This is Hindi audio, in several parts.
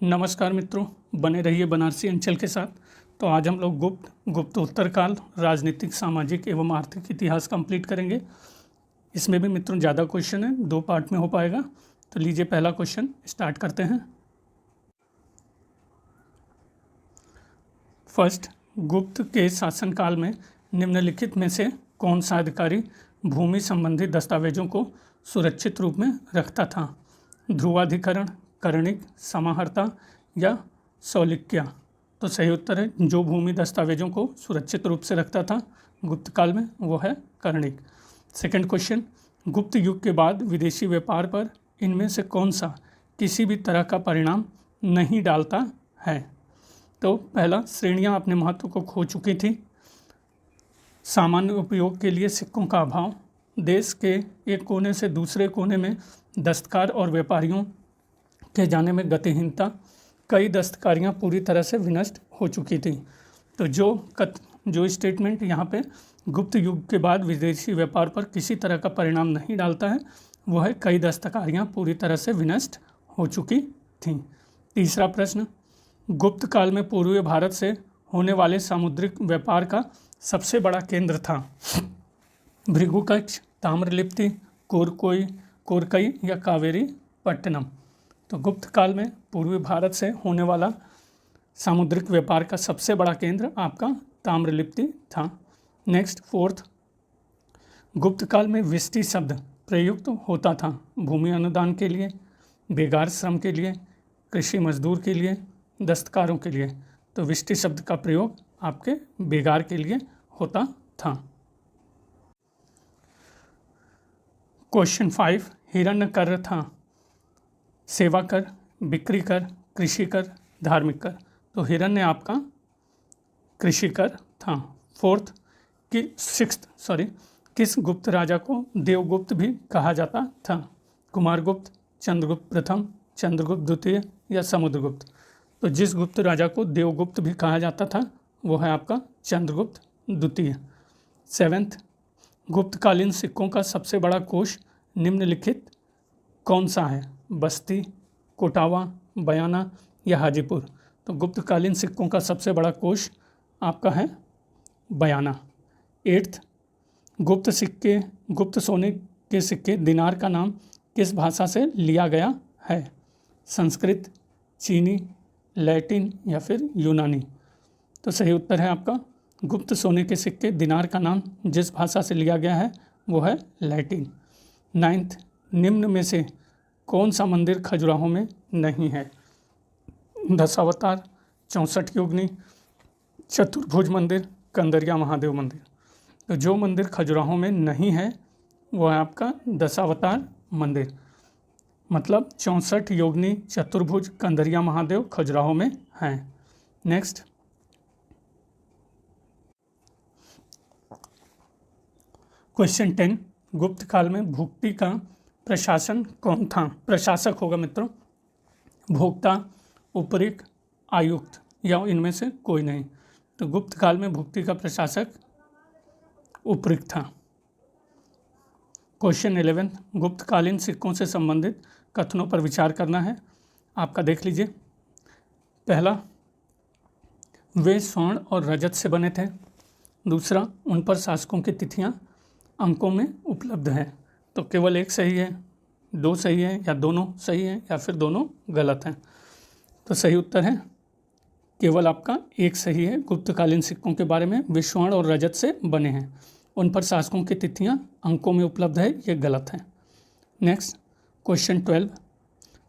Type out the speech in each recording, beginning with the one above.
नमस्कार मित्रों, बने रहिए बनारसी अंचल के साथ। तो आज हम लोग गुप्त उत्तरकाल राजनीतिक, सामाजिक एवं आर्थिक इतिहास कंप्लीट करेंगे। इसमें भी मित्रों ज़्यादा क्वेश्चन है, 2 पार्ट में हो पाएगा। तो लीजिए पहला क्वेश्चन स्टार्ट करते हैं। फर्स्ट, गुप्त के शासनकाल में निम्नलिखित में से कौन सा अधिकारी भूमि संबंधी दस्तावेजों को सुरक्षित रूप में रखता था? ध्रुवाधिकरण, कर्णिक, समाहर्ता या सौलिक्या? तो सही उत्तर है जो भूमि दस्तावेजों को सुरक्षित रूप से रखता था गुप्त काल में, वो है कर्णिक। सेकंड क्वेश्चन, गुप्त युग के बाद विदेशी व्यापार पर इनमें से कौन सा किसी भी तरह का परिणाम नहीं डालता है? तो पहला, श्रेणियां अपने महत्व को खो चुकी थी। सामान्य उपयोग के लिए सिक्कों का अभाव। देश के एक कोने से दूसरे कोने में दस्तकार और व्यापारियों के जाने में गतिहीनता। कई दस्तकारियां पूरी तरह से विनष्ट हो चुकी थी। तो जो स्टेटमेंट यहाँ पे गुप्त युग के बाद विदेशी व्यापार पर किसी तरह का परिणाम नहीं डालता है, वो है कई दस्तकारियां पूरी तरह से विनष्ट हो चुकी थीं। तीसरा प्रश्न, गुप्त काल में पूर्वी भारत से होने वाले सामुद्रिक व्यापार का सबसे बड़ा केंद्र था? भृगुकक्ष, ताम्रलिप्ति, कोरकई या कावेरी पट्टनम? तो गुप्त काल में पूर्वी भारत से होने वाला सामुद्रिक व्यापार का सबसे बड़ा केंद्र आपका ताम्रलिप्ति था। नेक्स्ट, फोर्थ, गुप्त काल में विष्टि शब्द प्रयुक्त होता था भूमि अनुदान के लिए, बेगार श्रम के लिए, कृषि मजदूर के लिए, दस्तकारों के लिए। तो विष्टि शब्द का प्रयोग आपके बेगार के लिए होता था। क्वेश्चन 5, हिरण्य कर था सेवा कर, बिक्री कर, कृषि कर, धार्मिक कर? तो हिरण्य आपका कृषि कर था। फोर्थ, किस गुप्त राजा को देवगुप्त भी कहा जाता था? कुमारगुप्त, चंद्रगुप्त प्रथम, चंद्रगुप्त द्वितीय या समुद्रगुप्त? तो जिस गुप्त राजा को देवगुप्त भी कहा जाता था वो है आपका चंद्रगुप्त द्वितीय। सेवेंथ, गुप्तकालीन सिक्कों का सबसे बड़ा कोष निम्नलिखित कौन सा है? बस्ती, कोटावा, बयाना या हाजीपुर? तो गुप्तकालीन सिक्कों का सबसे बड़ा कोष आपका है बयाना। एट्थ, गुप्त सोने के सिक्के दिनार का नाम किस भाषा से लिया गया है? संस्कृत, चीनी, लैटिन या फिर यूनानी? तो सही उत्तर है आपका गुप्त सोने के सिक्के दिनार का नाम जिस भाषा से लिया गया है वो है लैटिन। नाइन्थ, निम्न में से कौन सा मंदिर खजुराहो में नहीं है? दशावतार, 64 योगिनी, चतुर्भुज मंदिर, कंदरिया महादेव मंदिर? तो जो मंदिर खजुराहो में नहीं है वो है आपका दशावतार मंदिर, मतलब 64 योगिनी, चतुर्भुज, कंदरिया महादेव खजुराहो में हैं। नेक्स्ट, क्वेश्चन 10, गुप्त काल में भुक्ति का प्रशासन कौन था? प्रशासक होगा मित्रों, भोक्ता, उपरिक, आयुक्त या इनमें से कोई नहीं? तो गुप्त काल में भुक्ति का प्रशासक उपरिक था। क्वेश्चन 11, गुप्तकालीन सिक्कों से संबंधित कथनों पर विचार करना है। आपका देख लीजिए। पहला, वे स्वर्ण और रजत से बने थे। दूसरा, उन पर शासकों की तिथियां अंकों में उपलब्ध हैं। तो केवल एक सही है, 2 सही है या दोनों सही है या फिर दोनों गलत हैं? तो सही उत्तर है केवल आपका एक सही है। गुप्तकालीन सिक्कों के बारे में वे स्वर्ण और रजत से बने हैं, उन पर शासकों की तिथियां अंकों में उपलब्ध है, ये गलत है। नेक्स्ट, क्वेश्चन 12,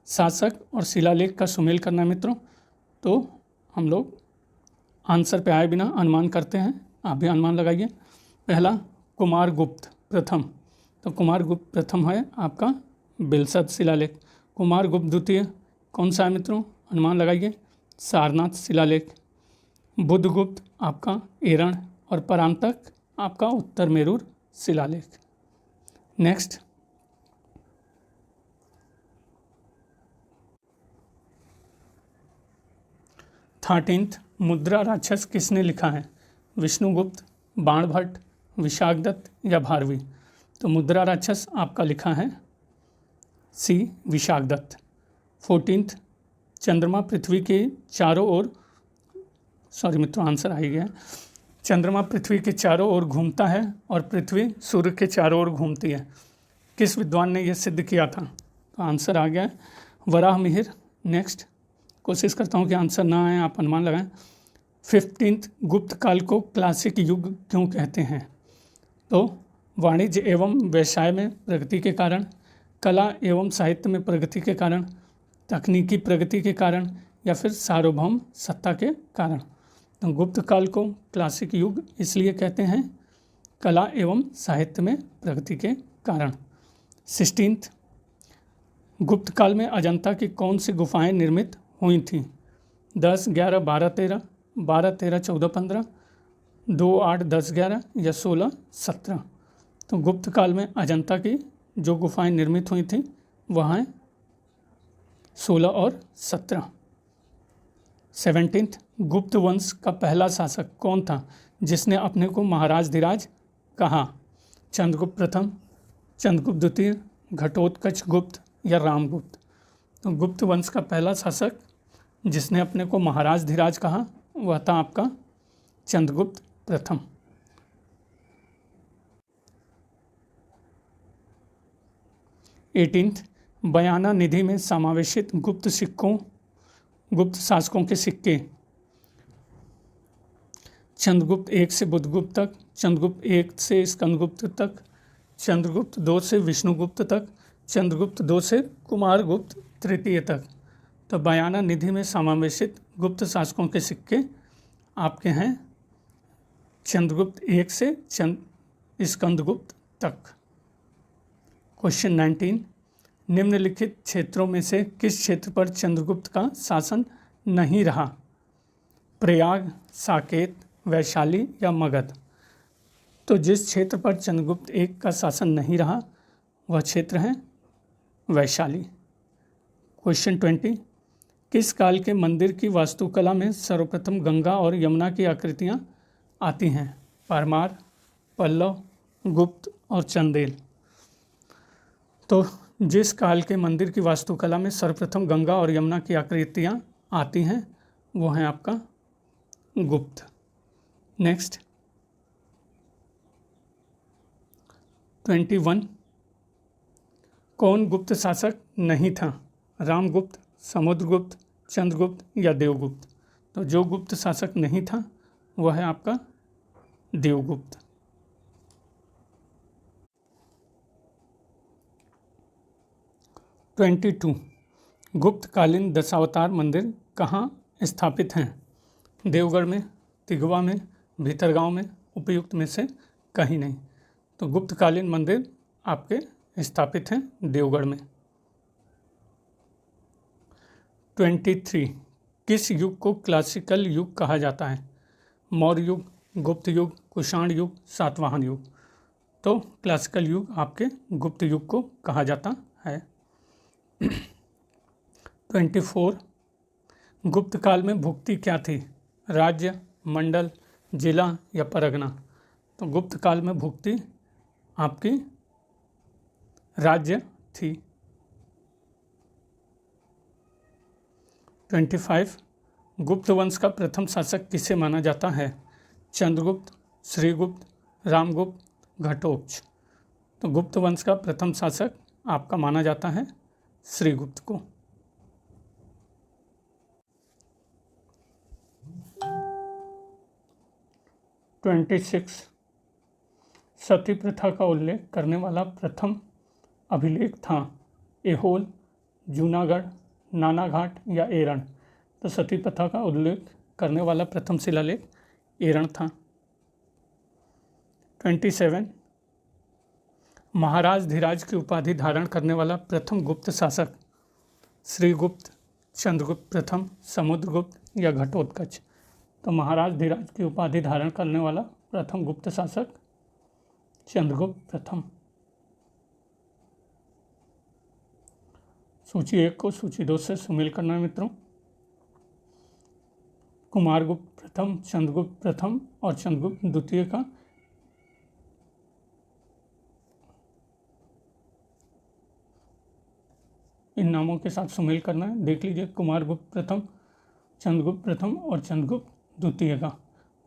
शासक और शिलालेख का सुमेल करना मित्रों। तो हम लोग आंसर पे आए बिना अनुमान करते हैं, आप भी अनुमान लगाइए। पहला, कुमारगुप्त प्रथम। तो कुमारगुप्त प्रथम है आपका बिलसद शिलालेख। कुमारगुप्त द्वितीय कौन सा है मित्रों? अनुमान लगाइए। सारनाथ शिलालेख। बुद्धगुप्त आपका एरण और परांतक आपका उत्तर मेरूर शिलालेख। नेक्स्ट, थर्टीन्थ, मुद्रा राक्षस किसने लिखा है? विष्णुगुप्त, बाणभट्ट, विशाखदत्त या भारवी? तो मुद्रा राक्षस आपका लिखा है सी, विशाखदत्त। 14th, चंद्रमा पृथ्वी के चारों ओर, सॉरी मित्रों आंसर आ ही गया। चंद्रमा पृथ्वी के चारों ओर घूमता है और पृथ्वी सूर्य के चारों ओर घूमती है। किस विद्वान ने यह सिद्ध किया था? तो आंसर आ गया वराह मिहिर। नेक्स्ट कोशिश करता हूँ कि आंसर ना आए, आप अनुमान लगाएं। 15th गुप्त काल को क्लासिक युग क्यों कहते हैं? तो वाणिज्य एवं व्यवसाय में प्रगति के कारण, कला एवं साहित्य में प्रगति के कारण, तकनीकी प्रगति के कारण, या फिर सार्वभौम सत्ता के कारण। तो गुप्त काल को क्लासिक युग इसलिए कहते हैं कला एवं साहित्य में प्रगति के कारण। 16th गुप्त काल में अजंता की कौन सी गुफाएं निर्मित हुई थीं? 10, 11, 12, 13, 12, 13, 14, 15, 2, 8, 10, 11 या 16, 17। तो गुप्त काल में अजंता की जो गुफाएं निर्मित हुई थीं वह हैं 16 और 17। 17th गुप्त वंश का पहला शासक कौन था जिसने अपने को महाराज धीराज कहा? चंद्रगुप्त प्रथम, चंद्रगुप्त द्वितीय, घटोत्कच गुप्त या रामगुप्त? तो गुप्त वंश का पहला शासक जिसने अपने को महाराज धीराज कहा वह था आपका चंद्रगुप्त प्रथम। 18th बयाना निधि में समावेशित गुप्त शासकों के सिक्के चंद्रगुप्त 1 से बुधगुप्त तक, चंद्रगुप्त 1 से स्कंदगुप्त तक, चंद्रगुप्त 2 से विष्णुगुप्त तक, चंद्रगुप्त 2 से कुमारगुप्त तृतीय तक। तो बयाना निधि में समावेशित गुप्त शासकों के सिक्के आपके हैं चंद्रगुप्त 1 से स्कंदगुप्त तक। क्वेश्चन 19 निम्नलिखित क्षेत्रों में से किस क्षेत्र पर चंद्रगुप्त का शासन नहीं रहा? प्रयाग, साकेत, वैशाली या मगध? तो जिस क्षेत्र पर चंद्रगुप्त 1 का शासन नहीं रहा वह क्षेत्र है वैशाली। क्वेश्चन 20 किस काल के मंदिर की वास्तुकला में सर्वप्रथम गंगा और यमुना की आकृतियाँ आती हैं? परमार, पल्लव, गुप्त और चंदेल? तो जिस काल के मंदिर की वास्तुकला में सर्वप्रथम गंगा और यमुना की आकृतियाँ आती हैं वो हैं आपका गुप्त। नेक्स्ट 21 कौन गुप्त शासक नहीं था? रामगुप्त, समुद्रगुप्त, चंद्रगुप्त या देवगुप्त? तो जो गुप्त शासक नहीं था वह है आपका देवगुप्त। 22 गुप्तकालीन दशावतार मंदिर कहाँ स्थापित हैं? देवगढ़ में, तिगवा में, भीतरगांव में, उपयुक्त में से कहीं नहीं। तो गुप्तकालीन मंदिर आपके स्थापित हैं देवगढ़ में। 23 किस युग को क्लासिकल युग कहा जाता है? मौर्य युग, गुप्त युग, कुषाण युग, सातवाहन युग? तो क्लासिकल युग आपके गुप्त युग को कहा जाता है। 24 गुप्त काल में भुक्ति क्या थी? राज्य, मंडल, जिला या परगना? तो गुप्त काल में भुक्ति आपकी राज्य थी। 25 गुप्त वंश का प्रथम शासक किसे माना जाता है? चंद्रगुप्त, श्रीगुप्त, रामगुप्त, घटोत्कच? तो गुप्त वंश का प्रथम शासक आपका माना जाता है श्रीगुप्त को। 26 सती प्रथा का उल्लेख करने वाला प्रथम अभिलेख था? ऐहोल, जूनागढ़, नानाघाट या एरण? तो सती प्रथा का उल्लेख करने वाला प्रथम शिलालेख एरण था। 27 महाराज धीराज की उपाधि धारण करने वाला प्रथम गुप्त शासक? श्रीगुप्त, चंद्रगुप्त प्रथम, समुद्रगुप्त या घटोत्कच? तो महाराज धीराज की उपाधि धारण करने वाला प्रथम गुप्त शासक चंद्रगुप्त प्रथम। सूची 1 को सूची 2 से सुमेल करना है मित्रों। कुमारगुप्त प्रथम, चंद्रगुप्त प्रथम और चंद्रगुप्त द्वितीय का इन नामों के साथ सुमेल करना है। देख लीजिए, कुमारगुप्त प्रथम, चंद्रगुप्त प्रथम और चंद्रगुप्त द्वितीय का।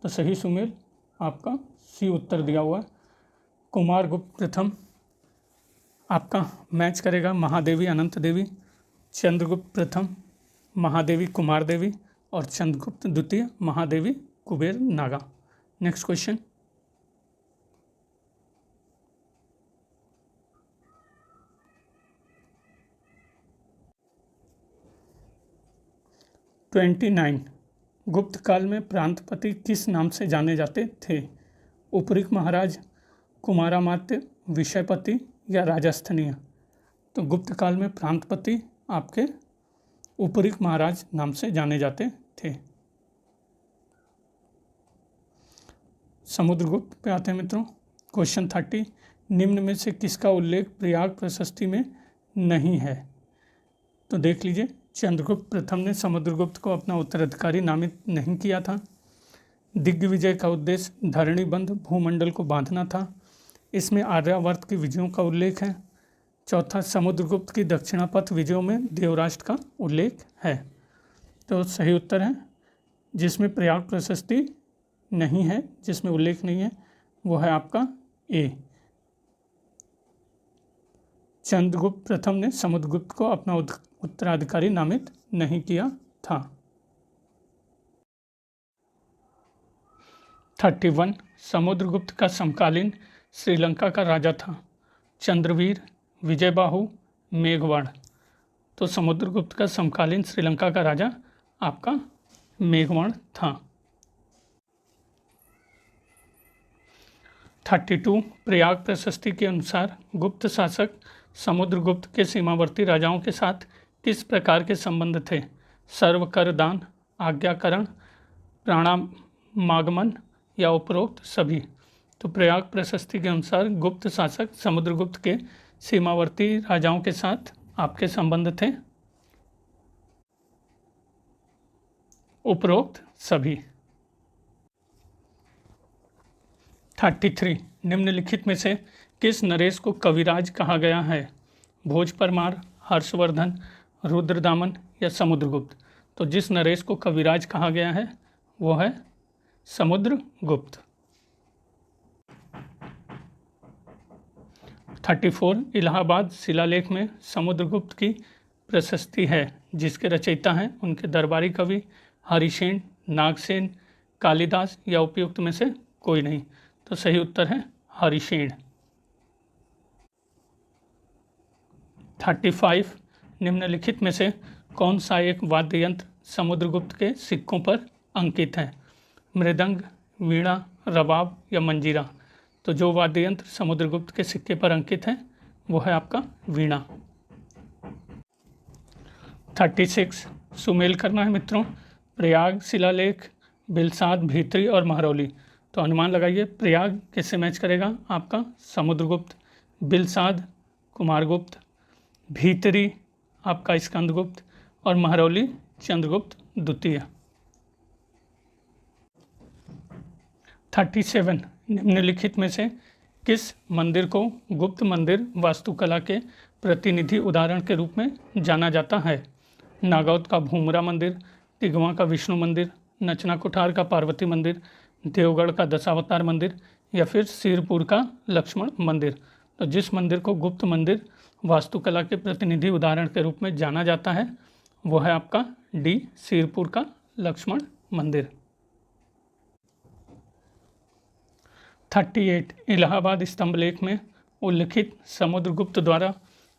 तो सही सुमेल आपका सी उत्तर दिया हुआ है। कुमारगुप्त प्रथम आपका मैच करेगा महादेवी अनंत देवी, चंद्रगुप्त प्रथम महादेवी कुमार देवी और चंद्रगुप्त द्वितीय Mahadevi Kuber Naga. Next question. Twenty 29 गुप्त काल में प्रांतपति किस नाम से जाने जाते थे? उपरिक महाराज, कुमारामात्य, विषयपति या राजस्थनीय? तो गुप्त काल में प्रांतपति आपके उपरिक महाराज नाम से जाने जाते थे। समुद्रगुप्त पे आते हैं मित्रों। क्वेश्चन 30, निम्न में से किसका उल्लेख प्रयाग प्रशस्ति में नहीं है? तो देख लीजिए, चंद्रगुप्त प्रथम ने समुद्रगुप्त को अपना उत्तराधिकारी नामित नहीं किया था। दिग्विजय का उद्देश्य धरणीबंध भूमंडल को बांधना था। इसमें आर्यावर्त की विजयों का उल्लेख है। चौथा, समुद्रगुप्त की दक्षिणापथ विजयों में देवराष्ट्र का उल्लेख है। तो सही उत्तर है, जिसमें प्रयाग प्रशस्ति नहीं है, जिसमें उल्लेख नहीं है, वो है आपका ए। चंद्रगुप्त प्रथम ने समुद्रगुप्त को अपना उत्तराधिकारी नामित नहीं किया था। 31, समुद्रगुप्त का समकालीन श्रीलंका का राजा था। चंद्रवीर, विजयबाहु, मेघवाड़। तो समुद्रगुप्त का समकालीन श्रीलंका का राजा आपका मेघवाड़ था। 32, प्रयाग प्रशस्ति के अनुसार गुप्त शासक समुद्रगुप्त के सीमावर्ती राजाओं के साथ किस प्रकार के संबंध थे? सर्वकर दान, आज्ञाकरण, प्राणामागमन या उपरोक्त सभी? तो प्रयाग प्रशस्ति के अनुसार गुप्त शासक समुद्रगुप्त के सीमावर्ती राजाओं के साथ आपके संबंध थे उपरोक्त सभी। 33, निम्नलिखित में से किस नरेश को कविराज कहा गया है? भोज परमार, हर्षवर्धन, रुद्रदामन या समुद्रगुप्त? तो जिस नरेश को कविराज कहा गया है वो है समुद्रगुप्त। 34, इलाहाबाद शिलालेख में समुद्रगुप्त की प्रशस्ति है, जिसके रचयिता हैं उनके दरबारी कवि हरिसेन, नागसेन, कालिदास या उपयुक्त में से कोई नहीं। तो सही उत्तर है हरिसेन। 35, निम्नलिखित में से कौन सा एक वाद्य यंत्र समुद्रगुप्त के सिक्कों पर अंकित है? मृदंग, वीणा, रबाब या मंजीरा? तो जो वाद्य यंत्र समुद्रगुप्त के सिक्के पर अंकित है वो है आपका वीणा। 36, सुमेल करना है मित्रों। प्रयाग शिलालेख, बिलसाद, भीतरी और महरौली। तो अनुमान लगाइए, प्रयाग किससे मैच करेगा? आपका समुद्रगुप्त, बिलसाद कुमारगुप्त, भीतरी आपका स्कंदगुप्त और महरौली चंद्रगुप्त द्वितीय। 37, निम्नलिखित में से किस मंदिर को गुप्त मंदिर वास्तुकला के प्रतिनिधि उदाहरण के रूप में जाना जाता है? नागौद का भूमरा मंदिर, तिगवा का विष्णु मंदिर, नचना कुठार का पार्वती मंदिर, देवगढ़ का दशावतार मंदिर या फिर सिरपुर का लक्ष्मण मंदिर? तो जिस मंदिर को गुप्त मंदिर वास्तुकला के प्रतिनिधि उदाहरण के रूप में जाना जाता है वो है आपका डी, सिरपुर का लक्ष्मण मंदिर। 38, इलाहाबाद स्तंभलेख में उल्लिखित समुद्रगुप्त द्वारा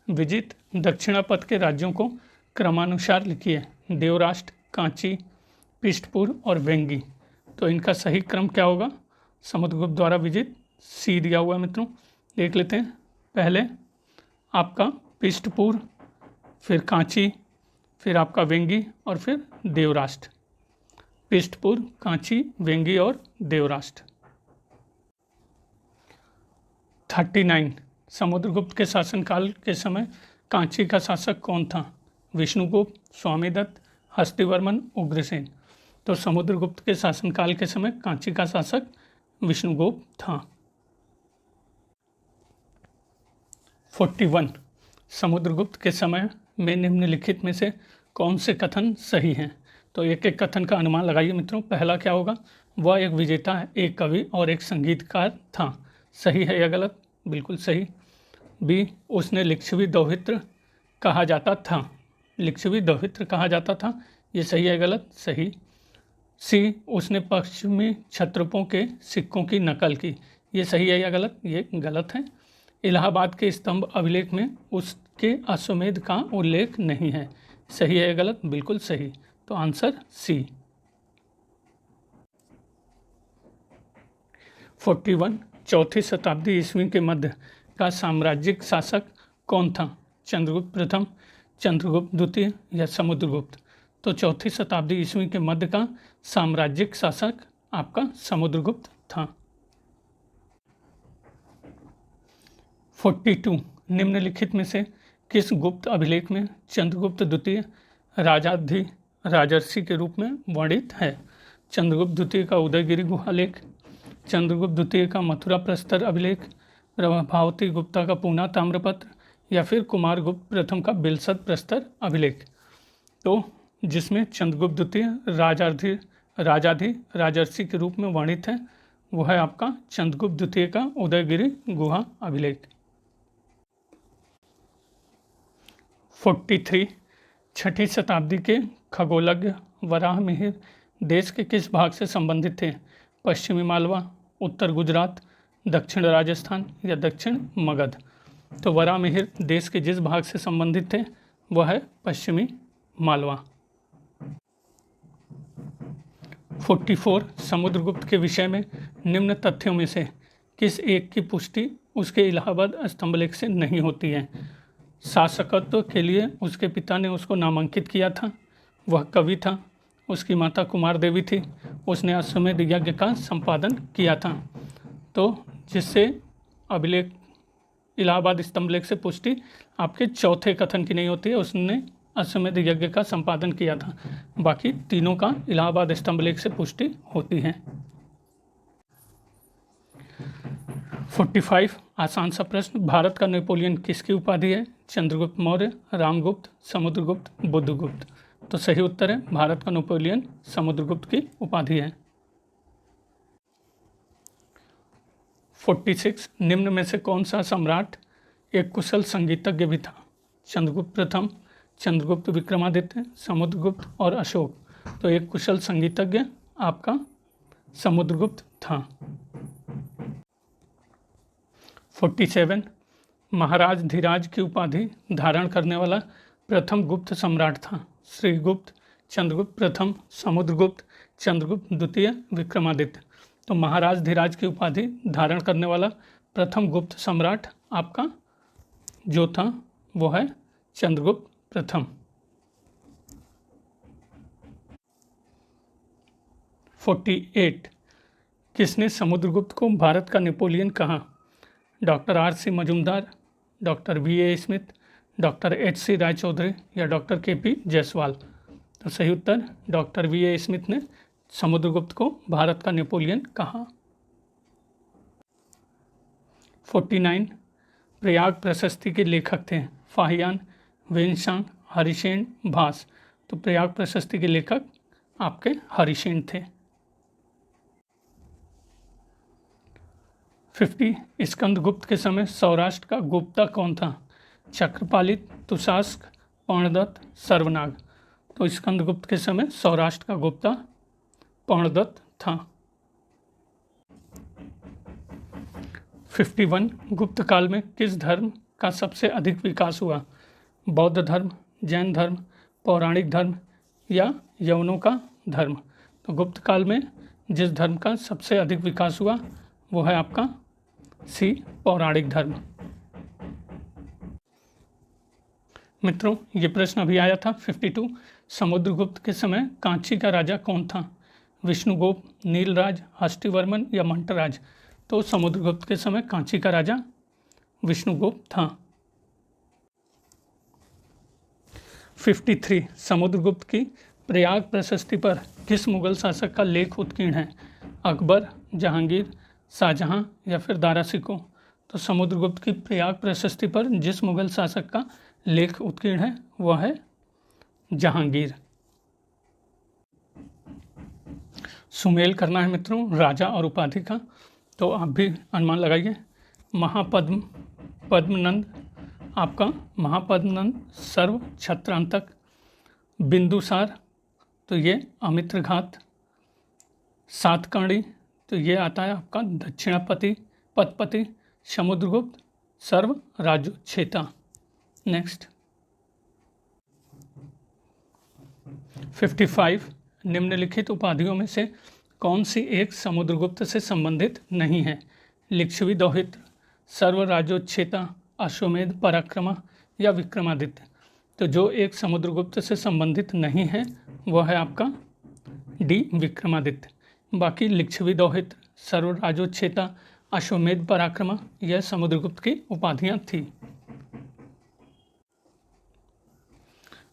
विजित दक्षिणापथ के राज्यों को क्रमानुसार लिखिए। देवराष्ट्र, कांची, पृष्ठपुर और वेंगी। तो इनका सही क्रम क्या होगा? समुद्रगुप्त द्वारा विजित सी दिया हुआ है मित्रों, देख लेते हैं। पहले आपका पृष्ठपुर, फिर कांची, फिर आपका वेंगी और फिर देवराष्ट्र। पृष्ठपुर, कांची, वेंगी और देवराष्ट्र। 39, समुद्रगुप्त के शासनकाल के समय कांची का शासक कौन था? विष्णुगुप्त, स्वामीदत्त, हस्तिवर्मन, उग्रसेन? तो समुद्रगुप्त के शासनकाल के समय कांची का शासक विष्णुगुप्त था। 41, समुद्रगुप्त के समय में निम्नलिखित में से कौन से कथन सही हैं? तो एक एक कथन का अनुमान लगाइए मित्रों। पहला क्या होगा? वह एक विजेता, एक कवि और एक संगीतकार था। सही है या गलत? बिल्कुल सही। बी, उसने लिच्छवी दौहित्र कहा जाता था। लिच्छवी दौहित्र कहा जाता था, ये सही है गलत? सही। सी, उसने पश्चिमी क्षत्रपों के सिक्कों की नकल की। ये सही है या गलत? ये गलत है। इलाहाबाद के स्तंभ अभिलेख में उसके अश्वमेध का उल्लेख नहीं है। सही है या गलत? बिल्कुल सही। तो आंसर सी। 41, चौथी शताब्दी ईस्वी के मध्य का साम्राज्यिक शासक कौन था? चंद्रगुप्त प्रथम, चंद्रगुप्त द्वितीय या समुद्रगुप्त? तो चौथी शताब्दी ईस्वी के मध्य का साम्राज्यिक शासक आपका समुद्रगुप्त था। 42, निम्नलिखित में से किस गुप्त अभिलेख में चंद्रगुप्त द्वितीय राजर्षि के रूप में वर्णित है? चंद्रगुप्त द्वितीय का उदयगिरि गुहा लेख, चंद्रगुप्त द्वितीय का मथुरा प्रस्तर अभिलेख, प्रभावती गुप्ता का पूना ताम्रपत्र या फिर कुमारगुप्त प्रथम का बिलसद प्रस्तर अभिलेख? तो जिसमें चंद्रगुप्त द्वितीय राजर्षि के रूप में वर्णित है वह है आपका चंद्रगुप्त द्वितीय का उदयगिरि गुहा अभिलेख। 43, छठी शताब्दी के खगोलज्ञ वराहमिहिर देश के किस भाग से संबंधित थे? पश्चिमी मालवा, उत्तर गुजरात, दक्षिण राजस्थान या दक्षिण मगध? तो वराहमिहिर देश के जिस भाग से संबंधित थे वह है पश्चिमी मालवा। 44, समुद्रगुप्त के विषय में निम्न तथ्यों में से किस एक की पुष्टि उसके इलाहाबाद स्तंभलेख से नहीं होती है? शासकत्व के लिए उसके पिता ने उसको नामांकित किया था, वह कवि था, उसकी माता कुमार देवी थी, उसने अश्वमेध यज्ञ का संपादन किया था। तो जिससे अभिलेख इलाहाबाद स्तंभलेख से पुष्टि आपके चौथे कथन की नहीं होती है, उसने अश्वमेध यज्ञ का संपादन किया था। बाकी तीनों का इलाहाबाद स्तंभलेख से पुष्टि होती है। 45, आसान सा प्रश्न, भारत का नेपोलियन किसकी उपाधि है? चंद्रगुप्त मौर्य, रामगुप्त, समुद्रगुप्त, बुद्धगुप्त? तो सही उत्तर है भारत का नेपोलियन समुद्रगुप्त की उपाधि है। 46, निम्न में से कौन सा सम्राट एक कुशल संगीतज्ञ भी था? चंद्रगुप्त प्रथम, चंद्रगुप्त विक्रमादित्य, समुद्रगुप्त और अशोक? तो एक कुशल संगीतज्ञ आपका समुद्रगुप्त था। 47, महाराज धीराज की उपाधि धारण करने वाला प्रथम गुप्त सम्राट था? श्रीगुप्त, चंद्रगुप्त प्रथम, समुद्रगुप्त, चंद्रगुप्त द्वितीय, विक्रमादित्य? तो महाराज धीराज की उपाधि धारण करने वाला प्रथम गुप्त सम्राट आपका जो था वो है चंद्रगुप्त प्रथम। 48, किसने समुद्रगुप्त को भारत का नेपोलियन कहा? Doctor R.C. Majumdar, doctor V.A. Smith, doctor H.C. Raychaudhuri या डॉक्टर K.P. जायसवाल? तो सही उत्तर डॉक्टर V.A. स्मिथ ने समुद्रगुप्त को भारत का नेपोलियन कहा। 49, प्रयाग प्रशस्ति के लेखक थे? फाहियान, वेनशांग, हरिसेन, भास? तो प्रयाग प्रशस्ति के लेखक आपके हरिसेन थे। 50, स्कंदगुप्त के समय सौराष्ट्र का गुप्ता कौन था? चक्रपालित, तुषास्क, पर्णदत्त, सर्वनाग? तो स्कंदगुप्त के समय सौराष्ट्र का गुप्ता पर्णदत्त था। 51, गुप्त काल में किस धर्म का सबसे अधिक विकास हुआ? बौद्ध धर्म, जैन धर्म, पौराणिक धर्म या यवनों का धर्म? तो गुप्त काल में जिस धर्म का सबसे अधिक विकास हुआ वो है आपका सी, पौराणिक धर्म। मित्रों ये प्रश्न अभी आया था 52, समुद्रगुप्त के समय कांची का राजा कौन था? विष्णुगुप्त, नीलराज, हस्तिवर्मन या मंटराज? तो समुद्रगुप्त के समय कांची का राजा विष्णुगुप्त था। 53, समुद्रगुप्त की प्रयाग प्रशस्ति पर किस मुगल शासक का लेख उत्कीर्ण है? अकबर, जहांगीर, शाहजहां या फिर दारा शिकोह? तो समुद्रगुप्त की प्रयाग प्रशस्ति पर जिस मुगल शासक का लेख उत्कीर्ण है वह है जहांगीर। सुमेल करना है मित्रों राजा और उपाधि का, तो आप भी अनुमान लगाइए। पद्मनंद आपका महापद्मनंद सर्व छत्रांतक। बिंदुसार तो ये अमित्रघात। सातकर्णी तो ये आता है आपका दक्षिणापति पदपति। समुद्रगुप्त सर्व राजोच्छेता। नेक्स्ट 55 निम्नलिखित उपाधियों में से कौन सी एक समुद्रगुप्त से संबंधित नहीं है? लिच्छवी दौहित्र, सर्व राजोच्छेता, अश्वमेध पराक्रमा या विक्रमादित्य। तो जो एक समुद्रगुप्त से संबंधित नहीं है वह है आपका डी विक्रमादित्य। बाकी लिच्छवी दौहित्र, सर्व राजोच्छेता, अश्वमेध पराक्रमा यह समुद्रगुप्त की उपाधियां थी।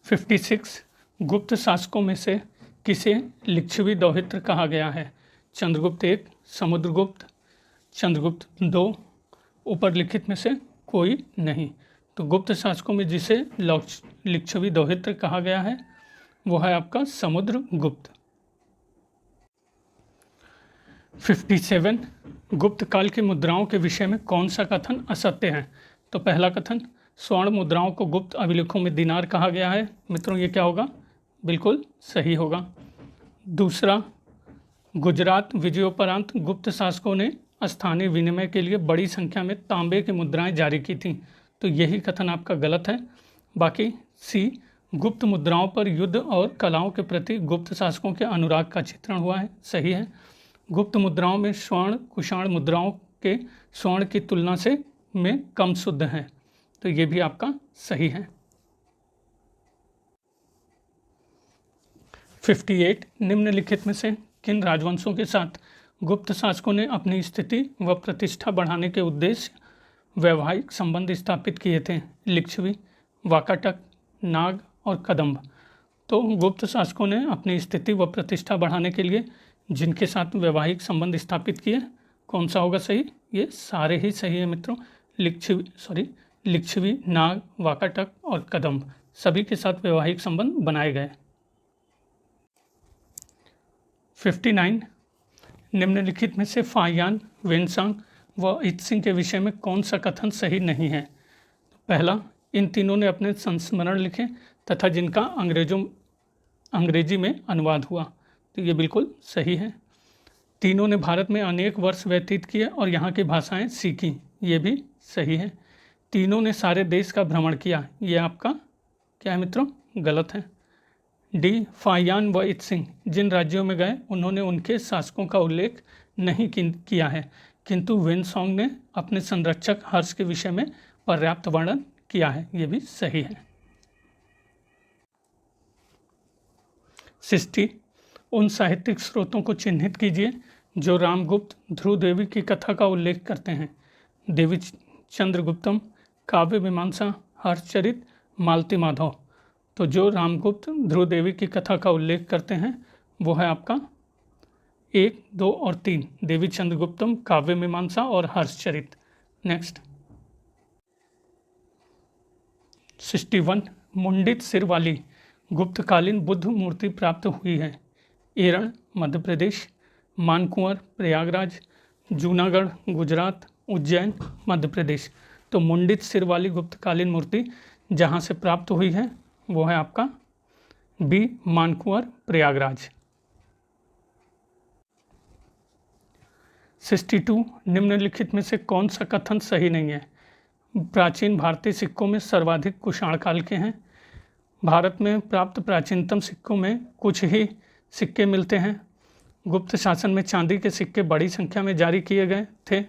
56 गुप्त शासकों में से किसे लिच्छवी दौहित्र कहा गया है? चंद्रगुप्त 1, समुद्रगुप्त, चंद्रगुप्त 2, ऊपर लिखित में से कोई नहीं। तो गुप्त शासकों में जिसे लिच्छवी दौहित्र कहा गया है वो है आपका समुद्रगुप्त। 57 गुप्त काल की मुद्राओं के विषय में कौन सा कथन असत्य है? तो पहला कथन, स्वर्ण मुद्राओं को गुप्त अभिलेखों में दिनार कहा गया है। मित्रों ये क्या होगा? बिल्कुल सही होगा। दूसरा, गुजरात विजयोपरांत गुप्त शासकों ने स्थानीय विनिमय के लिए बड़ी संख्या में तांबे की मुद्राएं जारी की थीं। तो यही कथन आपका गलत है। बाकी सी, गुप्त मुद्राओं पर युद्ध और कलाओं के प्रति गुप्त शासकों के अनुराग का चित्रण हुआ है, सही है। गुप्त मुद्राओं में स्वर्ण कुषाण मुद्राओं के स्वर्ण की तुलना से में कम शुद्ध है, तो ये भी आपका सही है। 58 निम्नलिखित में से किन राजवंशों के साथ गुप्त शासकों ने अपनी स्थिति व प्रतिष्ठा बढ़ाने के उद्देश्य वैवाहिक संबंध स्थापित किए थे? लिच्छवी, वाकाटक, नाग और कदंब। तो गुप्त शासकों ने अपनी स्थिति व प्रतिष्ठा बढ़ाने के लिए जिनके साथ वैवाहिक संबंध स्थापित किए, कौन सा होगा सही? ये सारे ही सही है मित्रों। लिच्छवी, नाग, वाकाटक और कदंब सभी के साथ वैवाहिक संबंध बनाए गए। 59 निम्नलिखित में से फाहियान, वेनसांग व इत्सिंग के विषय में कौन सा कथन सही नहीं है? पहला, इन तीनों ने अपने संस्मरण लिखे तथा जिनका अंग्रेजी में अनुवाद हुआ। तो ये बिल्कुल सही है। तीनों ने भारत में अनेक वर्ष व्यतीत किए और यहाँ की भाषाएं सीखी, ये भी सही है। तीनों ने सारे देश का भ्रमण किया, ये आपका क्या है मित्रों? गलत है। डी, फाहियान व इत्सिंग जिन राज्यों में गए उन्होंने उनके शासकों का उल्लेख नहीं किया है, किंतु वेनसोंग ने अपने संरक्षक हर्ष के विषय में पर्याप्त वर्णन किया है, ये भी सही है। 60 उन साहित्यिक स्रोतों को चिन्हित कीजिए जो रामगुप्त ध्रुव देवी की कथा का उल्लेख करते हैं। देवी चंद्रगुप्तम, काव्य मीमांसा, हर्षचरित, मालती माधव। तो जो रामगुप्त ध्रुव देवी की कथा का उल्लेख करते हैं वो है आपका 1, 2 और 3, देवी चंद्रगुप्तम, काव्य मीमांसा और हर्षचरित। नेक्स्ट 61 मुंडित सिर वाली गुप्तकालीन बुद्ध मूर्ति प्राप्त हुई है। एरण मध्य प्रदेश, मानकुंवर प्रयागराज, जूनागढ़ गुजरात, उज्जैन मध्य प्रदेश। तो मुंडित सिर वाली गुप्तकालीन मूर्ति जहाँ से प्राप्त हुई है वो है आपका बी, मानकुंवर प्रयागराज। 62 निम्नलिखित में से कौन सा कथन सही नहीं है? प्राचीन भारतीय सिक्कों में सर्वाधिक कुषाण काल के हैं। भारत में प्राप्त प्राचीनतम सिक्कों में कुछ ही सिक्के मिलते हैं। गुप्त शासन में चांदी के सिक्के बड़ी संख्या में जारी किए गए थे।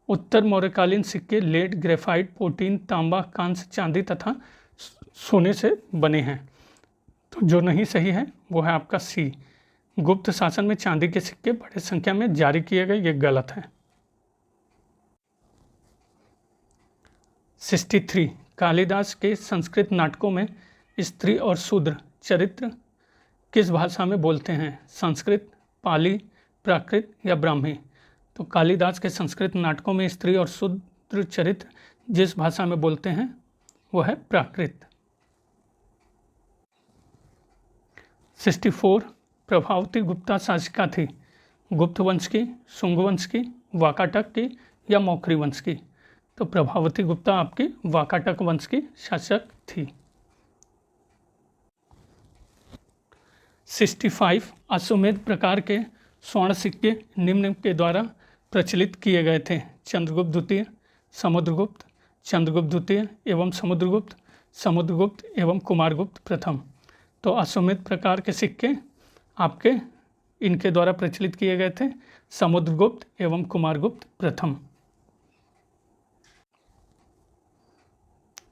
उत्तर मौर्यकालीन सिक्के लेड, ग्रेफाइट, पोटीन, तांबा, कांस्य, चांदी तथा सोने से बने हैं। तो जो नहीं सही है वो है आपका सी, गुप्त शासन में चांदी के सिक्के बड़ी संख्या में जारी किए गए, ये गलत है। 63 कालिदास के संस्कृत नाटकों में स्त्री और शूद्र चरित्र किस भाषा में बोलते हैं? संस्कृत, पाली, प्राकृत या ब्राह्मी। तो कालिदास के संस्कृत नाटकों में स्त्री और शूद्र चरित्र जिस भाषा में बोलते हैं वो है प्राकृत। 64 प्रभावती गुप्ता शासिका थी, गुप्त वंश की, शुंग वंश की, वाकाटक की या मौखरी वंश की। तो प्रभावती गुप्ता आपकी वाकाटक वंश की शासक थी। 65 अश्वमेध प्रकार के स्वर्ण सिक्के निम्न के द्वारा प्रचलित किए गए थे। चंद्रगुप्त द्वितीय, समुद्रगुप्त, चंद्रगुप्त द्वितीय एवं समुद्रगुप्त, समुद्रगुप्त एवं कुमारगुप्त प्रथम। तो अश्वमेध प्रकार के सिक्के आपके इनके द्वारा प्रचलित किए गए थे, समुद्रगुप्त एवं कुमारगुप्त प्रथम।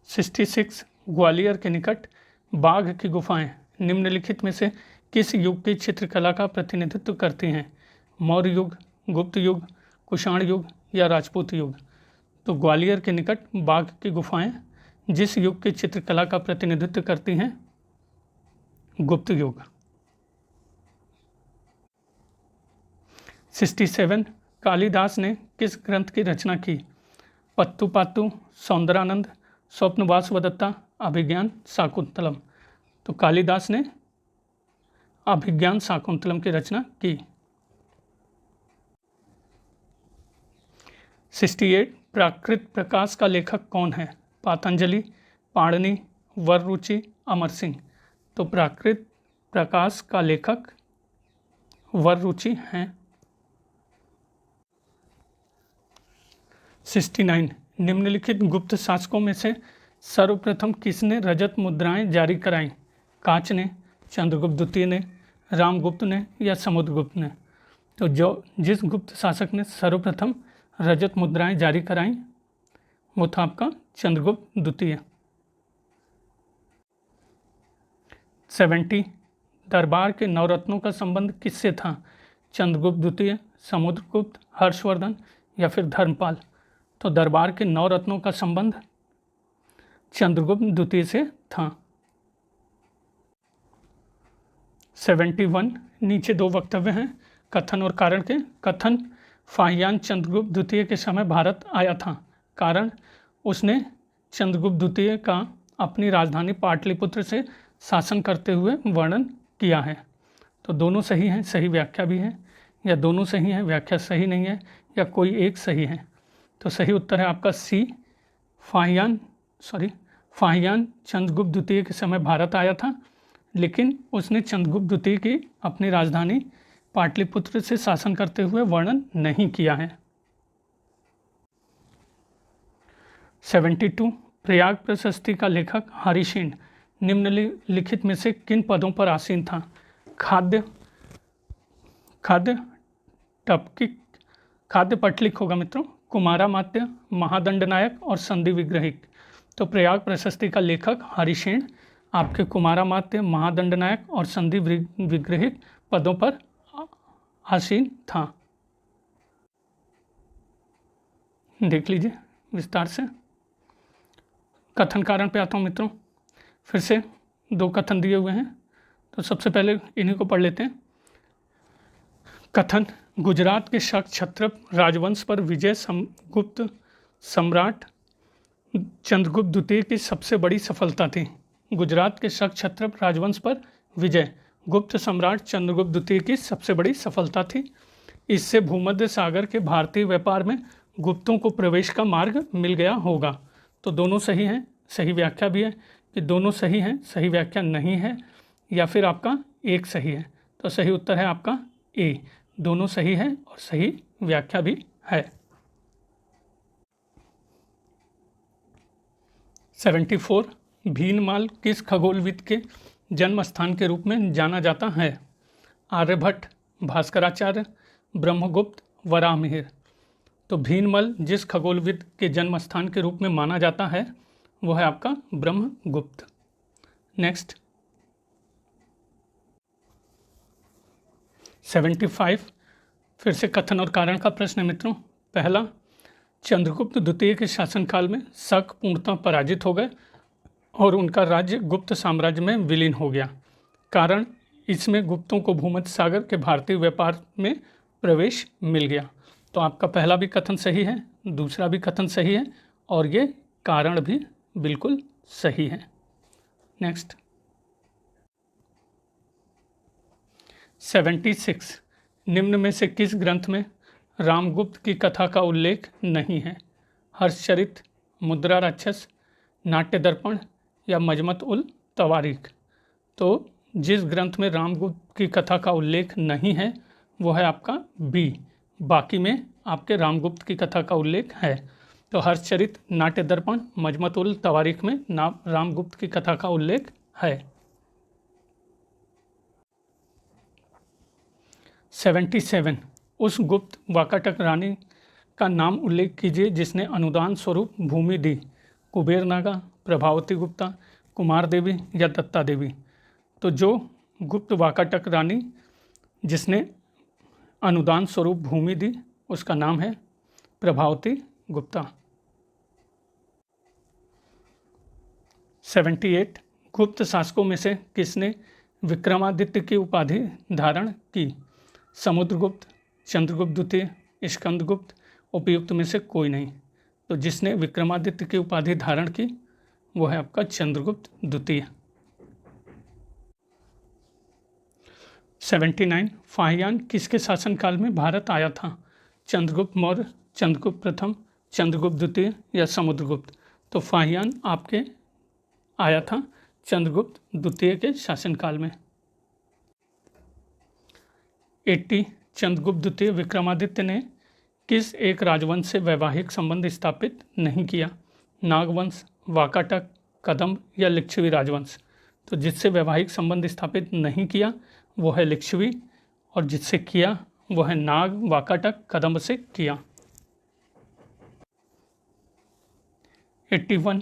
66 ग्वालियर के निकट बाघ की गुफाएं निम्नलिखित में से किस युग की चित्रकला का प्रतिनिधित्व करती हैं? मौर्य युग, गुप्त युग, कुषाण युग या राजपूत युग। तो ग्वालियर के निकट बाघ की गुफाएं जिस युग की चित्रकला का प्रतिनिधित्व करती हैं? गुप्त युग। 67 कालिदास ने किस ग्रंथ की रचना की? पत्तुपात्तु, सौंदरानंद, स्वप्नवासवदत्ता, अभिज्ञान शाकुंतलम। तो कालिदास ने अभिज्ञान शाकुंतलम की रचना की। 68 प्राकृत प्रकाश का लेखक कौन है? पातंजलि, पाणिनि, वररुचि, अमर सिंह। तो प्राकृत प्रकाश का लेखक वररुचि हैं। 69 निम्नलिखित गुप्त शासकों में से सर्वप्रथम किसने रजत मुद्राएं जारी कराईं? काच ने, चंद्रगुप्त द्वितीय ने, रामगुप्त ने या समुद्रगुप्त ने। तो जिस गुप्त शासक ने सर्वप्रथम रजत मुद्राएं जारी कराईं वो था आपका चंद्रगुप्त द्वितीय। 70 दरबार के नवरत्नों का संबंध किससे था? चंद्रगुप्त द्वितीय, समुद्रगुप्त, हर्षवर्धन या फिर धर्मपाल। तो दरबार के नवरत्नों का संबंध चंद्रगुप्त द्वितीय से था। 71 नीचे दो वक्तव्य हैं कथन और कारण के। कथन फाहियान चंद्रगुप्त द्वितीय के समय भारत आया था। कारण उसने चंद्रगुप्त द्वितीय का अपनी राजधानी पाटलिपुत्र से शासन करते हुए वर्णन किया है। तो दोनों सही हैं, सही व्याख्या भी है, या दोनों सही हैं व्याख्या सही नहीं है, या कोई एक सही है। तो सही उत्तर है आपका सी, फाहियान चंद्रगुप्त द्वितीय के समय भारत आया था, लेकिन उसने चंद्रगुप्त द्वितीय की अपनी राजधानी पाटलिपुत्र से शासन करते हुए वर्णन नहीं किया है। 72 प्रयाग प्रशस्ति का लेखक हरिसेन निम्नलिखित में से किन पदों पर आसीन था? खाद्य पटलिक होगा मित्रों, कुमारामात्य, महादंडनायक और संधि विग्रहिक। तो प्रयाग प्रशस्ति का लेखक हरिसेन आपके कुमारामात्य, महादंडनायक और संधि विग्रहिक पदों पर आसीन था। देख लीजिए विस्तार से। कथन कारण पे आता हूँ मित्रों। फिर से दो कथन दिए हुए हैं, तो सबसे पहले इन्हीं को पढ़ लेते हैं। कथन गुजरात के शक क्षत्रप राजवंश पर विजय गुप्त सम्राट चंद्रगुप्त द्वितीय की सबसे बड़ी सफलता थी। गुजरात के शक क्षत्रप राजवंश पर विजय गुप्त सम्राट चंद्रगुप्त द्वितीय की सबसे बड़ी सफलता थी। इससे भूमध्य सागर के भारतीय व्यापार में गुप्तों को प्रवेश का मार्ग मिल गया होगा। तो दोनों सही हैं, सही व्याख्या भी है कि दोनों सही हैं, सही व्याख्या नहीं है, या फिर आपका एक सही है। तो सही उत्तर है आपका ए, दोनों सही है और सही व्याख्या भी है। 74 भीनमाल किस खगोलविद के जन्म स्थान के रूप में जाना जाता है? आर्यभट्ट, भास्कराचार्य, ब्रह्मगुप्त, वराहमिहिर। तो भीनमल जिस खगोलविद के जन्म स्थान के रूप में माना जाता है वो है आपका ब्रह्मगुप्त। नेक्स्ट 75 फिर से कथन और कारण का प्रश्न है मित्रों। पहला, चंद्रगुप्त द्वितीय के शासनकाल में शक पूर्णतः पराजित हो गए और उनका राज्य गुप्त साम्राज्य में विलीन हो गया। कारण इसमें गुप्तों को भूमध्य सागर के भारतीय व्यापार में प्रवेश मिल गया। तो आपका पहला भी कथन सही है, दूसरा भी कथन सही है और ये कारण भी बिल्कुल सही है। नेक्स्ट 76, निम्न में से किस ग्रंथ में रामगुप्त की कथा का उल्लेख नहीं है? हर्षचरित, मुद्रा राक्षस, नाट्य दर्पण या मजमत उल तवारीख। तो जिस ग्रंथ में रामगुप्त की कथा का उल्लेख नहीं है वो है आपका बी, बाकी में आपके रामगुप्त की कथा का उल्लेख है। तो हर्षचरित, नाट्य दर्पण, मजमत उल तवारीख में नाम रामगुप्त की कथा का उल्लेख है। 77, उस गुप्त वाकाटक रानी का नाम उल्लेख कीजिए जिसने अनुदान स्वरूप भूमि दी। कुबेर नागा, प्रभावती गुप्ता, कुमार देवी या दत्ता देवी। तो जो गुप्त वाकाटक रानी जिसने अनुदान स्वरूप भूमि दी उसका नाम है प्रभावती गुप्ता। 78, गुप्त शासकों में से किसने विक्रमादित्य की उपाधि धारण की? समुद्रगुप्त, चंद्रगुप्त द्वितीय, स्कंदगुप्त, उपयुक्त में से कोई नहीं। तो जिसने विक्रमादित्य की उपाधि धारण की वो है आपका चंद्रगुप्त द्वितीय। 79, फाहियान किसके शासनकाल में भारत आया था? चंद्रगुप्त मौर्य, चंद्रगुप्त प्रथम, चंद्रगुप्त द्वितीय या समुद्रगुप्त। तो फाहियान आपके आया था चंद्रगुप्त द्वितीय के शासनकाल में। 80, चंद्रगुप्त द्वितीय विक्रमादित्य ने किस एक राजवंश से वैवाहिक संबंध स्थापित नहीं किया? नागवंश, वाकाटक, कदम्ब या लिच्छवी राजवंश। तो जिससे वैवाहिक संबंध स्थापित नहीं किया वो है लिच्छवी, और जिससे किया वो है नाग, वाकाटक, कदम्ब से किया। 81,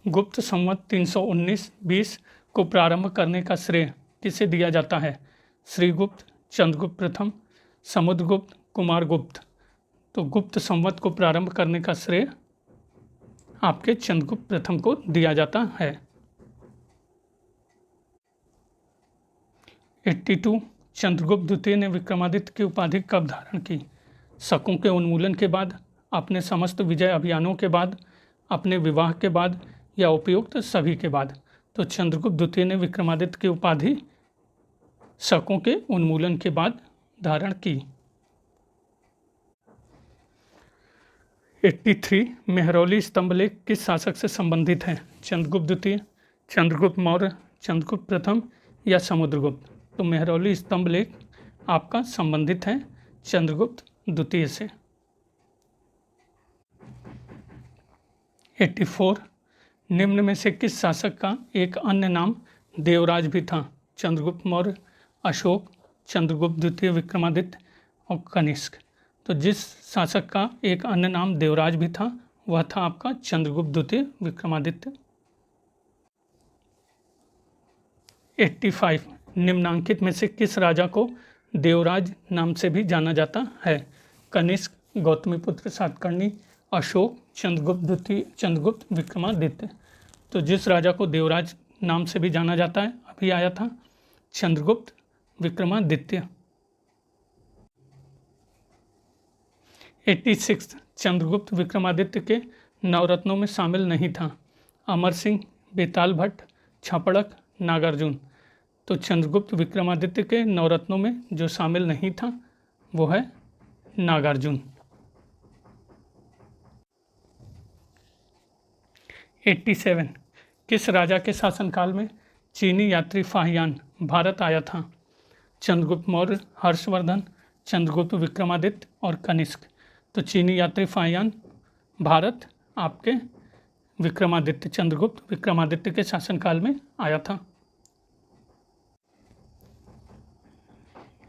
गुप्त संवत 319-20 को प्रारंभ करने का श्रेय किसे दिया जाता है? श्रीगुप्त, चंद्रगुप्त प्रथम, समुद्रगुप्त, कुमारगुप्त। तो गुप्त संवत को प्रारंभ करने का श्रेय आपके चंद्रगुप्त प्रथम को दिया जाता है। 82, चंद्रगुप्त द्वितीय ने विक्रमादित्य की उपाधि कब धारण की? शकों के उन्मूलन के बाद, अपने समस्त विजय अभियानों के बाद, अपने विवाह के बाद या उपयुक्त सभी के बाद। तो चंद्रगुप्त द्वितीय ने विक्रमादित्य की उपाधि शकों के उन्मूलन के बाद धारण की। 83, मेहरौली स्तंभलेख किस शासक से संबंधित है? चंद्रगुप्त द्वितीय, चंद्रगुप्त मौर्य, चंद्रगुप्त प्रथम या समुद्रगुप्त। तो मेहरौली स्तंभलेख आपका संबंधित है चंद्रगुप्त द्वितीय से। 84, निम्न में से किस शासक का एक अन्य नाम देवराज भी था? चंद्रगुप्त मौर्य, अशोक, चंद्रगुप्त द्वितीय विक्रमादित्य और कनिष्क। तो जिस शासक का एक अन्य नाम देवराज भी था वह था आपका चंद्रगुप्त द्वितीय विक्रमादित्य। 85, निम्नांकित में से किस राजा को देवराज नाम से भी जाना जाता है? कनिष्क, गौतमीपुत्र सातकर्णी, अशोक, चंद्रगुप्त द्वितीय, चंद्रगुप्त विक्रमादित्य। तो जिस राजा को देवराज नाम से भी जाना जाता है अभी आया था चंद्रगुप्त विक्रमादित्य। 86, चंद्रगुप्त विक्रमादित्य के नवरत्नों में शामिल नहीं था? अमर सिंह, बेताल भट्ट, छपड़क, नागार्जुन। तो चंद्रगुप्त विक्रमादित्य के नवरत्नों में जो शामिल नहीं था वो है नागार्जुन। 87, किस राजा के शासनकाल में चीनी यात्री फाहियान भारत आया था? चंद्रगुप्त मौर्य, हर्षवर्धन, चंद्रगुप्त विक्रमादित्य और कनिष्क। तो चीनी यात्री फाहियान भारत आपके विक्रमादित्य, चंद्रगुप्त विक्रमादित्य के शासनकाल में आया था।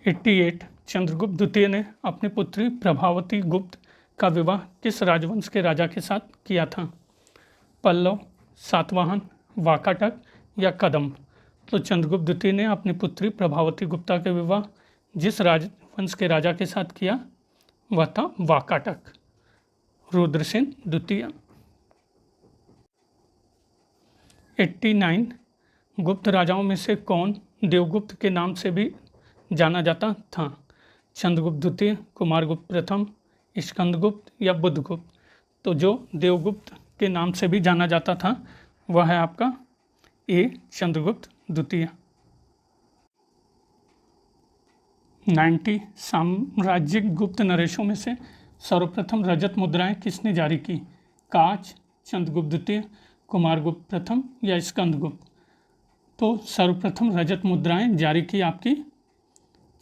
88, चंद्रगुप्त द्वितीय ने अपनी पुत्री प्रभावती गुप्त का विवाह किस राजवंश के राजा के साथ किया था? पल्लव, सातवाहन, वाकाटक या कदम्ब। तो चंद्रगुप्त द्वितीय ने अपनी पुत्री प्रभावती गुप्ता के विवाह जिस राजवंश के राजा के साथ किया वह था वाकाटक, रुद्रसेन द्वितीय। 89, गुप्त राजाओं में से कौन देवगुप्त के नाम से भी जाना जाता था? चंद्रगुप्त द्वितीय, कुमारगुप्त प्रथम, स्कंदगुप्त या बुद्धगुप्त। तो जो देवगुप्त के नाम से भी जाना जाता था वह है आपका ए चंद्रगुप्त द्वितीय। 90 साम्राज्यिक गुप्त नरेशों में से सर्वप्रथम रजत मुद्राएं किसने जारी की? काच, चंद्रगुप्त द्वितीय, कुमारगुप्त प्रथम या स्कंदगुप्त? तो सर्वप्रथम रजत मुद्राएं जारी की आपकी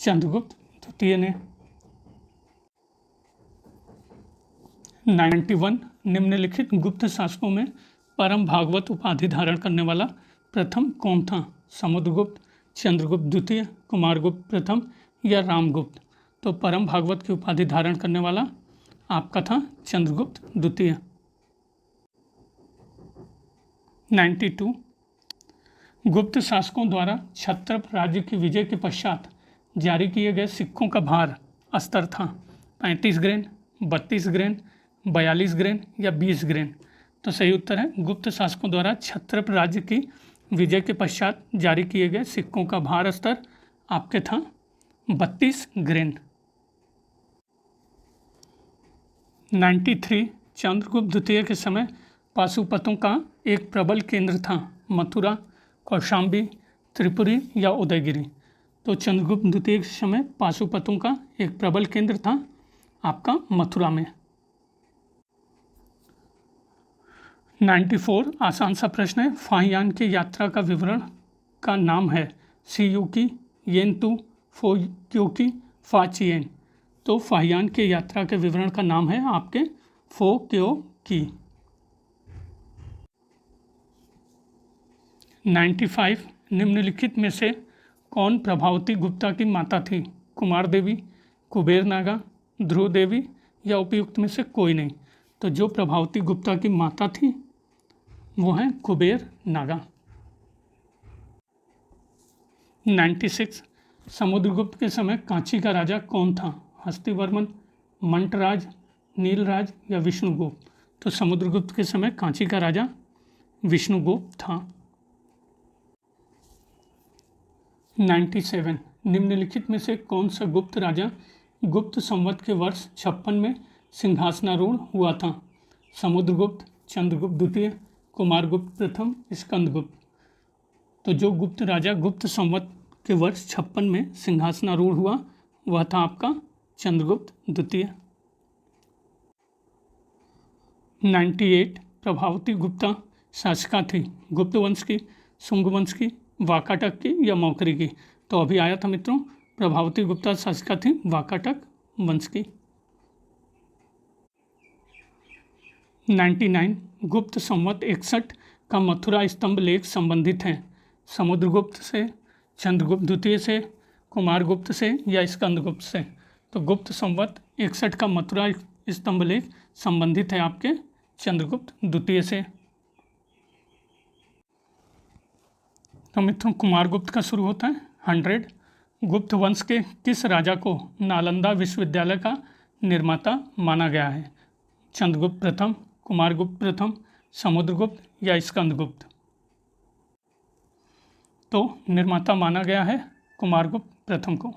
चंद्रगुप्त द्वितीय ने। 91 निम्नलिखित गुप्त शासकों में परम भागवत उपाधि धारण करने वाला प्रथम कौन था? समुद्रगुप्त, चंद्रगुप्त द्वितीय, कुमारगुप्त प्रथम या रामगुप्त? तो परम भागवत की उपाधि धारण करने वाला आपका था चंद्रगुप्त द्वितीय। 92 गुप्त शासकों द्वारा क्षत्रप राज्य की विजय के पश्चात जारी किए गए सिक्कों का भार स्तर था 35 ग्रेन, 32 ग्रेन, 42 ग्रेन या 20 ग्रेन? तो सही उत्तर है गुप्त शासकों द्वारा क्षत्रप राज्य की विजय के पश्चात जारी किए गए सिक्कों का भार स्तर आपके था 32 ग्रेन। 93 चंद्रगुप्त द्वितीय के समय पाशुपतों का एक प्रबल केंद्र था मथुरा, कौशाम्बी, त्रिपुरी या उदयगिरी? तो चंद्रगुप्त द्वितीय के समय पाशुपतों का एक प्रबल केंद्र था आपका मथुरा में। 94 आसान सा प्रश्न है, फाहियान की यात्रा का विवरण का नाम है सीयूकी, येनतू, फोक्योकी, फाचियन? तो फाहियान की यात्रा के विवरण का नाम है आपके फोक्योकी। 95 निम्नलिखित में से कौन प्रभावती गुप्ता की माता थी? कुमार देवी, कुबेर नागा, ध्रुव देवी या उपयुक्त में से कोई नहीं? तो जो प्रभावती गुप्ता की माता थी वो है कुबेर नागा। 96 समुद्रगुप्त के समय कांची का राजा कौन था? हस्तिवर्मन, मंटराज, नीलराज या विष्णुगुप्त? तो समुद्रगुप्त के समय कांची का राजा विष्णुगुप्त था। 97 निम्नलिखित में से कौन सा गुप्त राजा गुप्त संवत के वर्ष 56 में सिंहासनारूढ़ हुआ था? समुद्रगुप्त, चंद्रगुप्त द्वितीय, कुमारगुप्त प्रथम, स्कंदगुप्त? तो जो गुप्त राजा गुप्त संवत के वर्ष 56 में सिंहासनारूढ़ हुआ वह था आपका चंद्रगुप्त द्वितीय। 98 प्रभावती गुप्ता शासिका थी गुप्त वंश की, शुंग वंश की, वाकाटक की या मौखरी की? तो अभी आया था मित्रों, प्रभावती गुप्ता शासिका थी वाकाटक वंश की। 99 गुप्त संवत 61 का मथुरा स्तंभ लेख संबंधित हैं समुद्रगुप्त से, चंद्रगुप्त द्वितीय से, कुमारगुप्त से या स्कंदगुप्त से? तो गुप्त संवत 61 का मथुरा स्तंभ लेख संबंधित है आपके चंद्रगुप्त द्वितीय से। तो मित्रों कुमारगुप्त का शुरू होता है 100 गुप्त वंश के किस राजा को नालंदा विश्वविद्यालय का निर्माता माना गया है? चंद्रगुप्त प्रथम, कुमारगुप्त प्रथम, समुद्रगुप्त या स्कंदगुप्त? तो निर्माता माना गया है कुमारगुप्त प्रथम को।